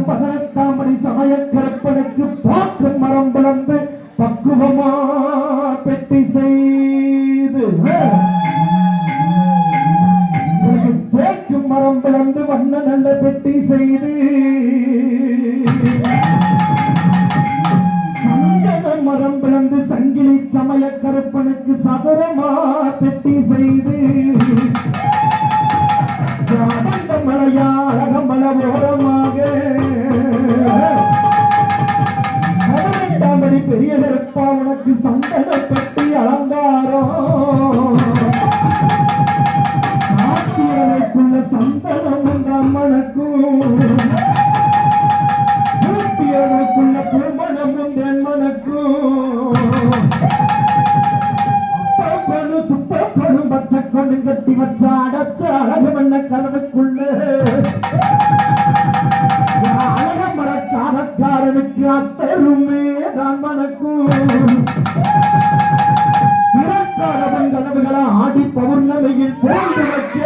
பதினெட்டாம் சமய கற்பனுக்கு பாக்கு மரம் பிளந்து பக்குவமா பெட்டி செய்து தேக்கு மரம் பிளந்து வண்ண நல்ல பெட்டி செய்து சந்தன மரம் பிளந்து சங்கிலி சமய கருப்பனுக்கு சதுரமா பெட்டி செய்து மலையா அழகமல ஓரமாக பதினெட்டாம் பெரிய கருப்பா உனக்கு சந்தன பெட்டி அலங்காரம் சாத்தியனுக்குள்ள சந்தனம் உண்டாம் மனக்கும் பூத்தியனுக்குள்ள பூமணம் உண்டேன் மனக்கும் சுப்பனும் பச்சை கொண்டு கட்டி வச்ச அடைச்ச அழகு மண்ண கதவுக்குள்ள அழகமர காரக்காரனுக்கு அத்தருமே தான் மனக்கும் பிறக்காரவன் கதவுகளை ஆடி பௌர்ணமியில் போன்று வைக்க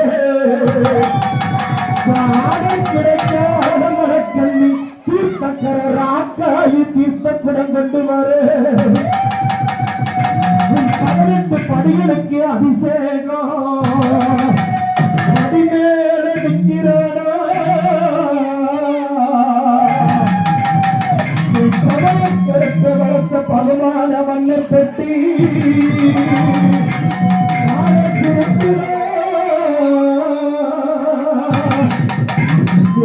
கிடைக்க அழகமர கல்வி தீர்த்தக்கர ராக்காயி தீர்த்த குடம் கொண்டு வர 18 படிகளுக்கு அபிஷேகம் அடிமேல நிற்கிறானா சமயக்கருக்க வளர்த்த பகவான வண்ண பெட்டி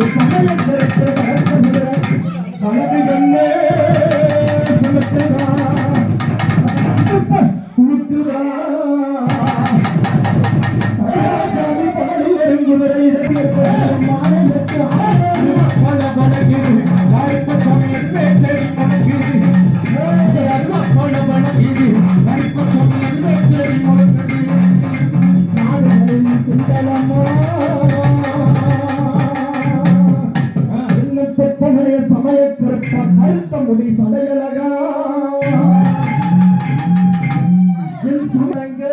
சமயக்கருக்க வளர்த்த வலது கண்ணே செலுத்துகிறான் சமயக்கருப்பா கருத்த முடி சடையழகா என் சமயங்க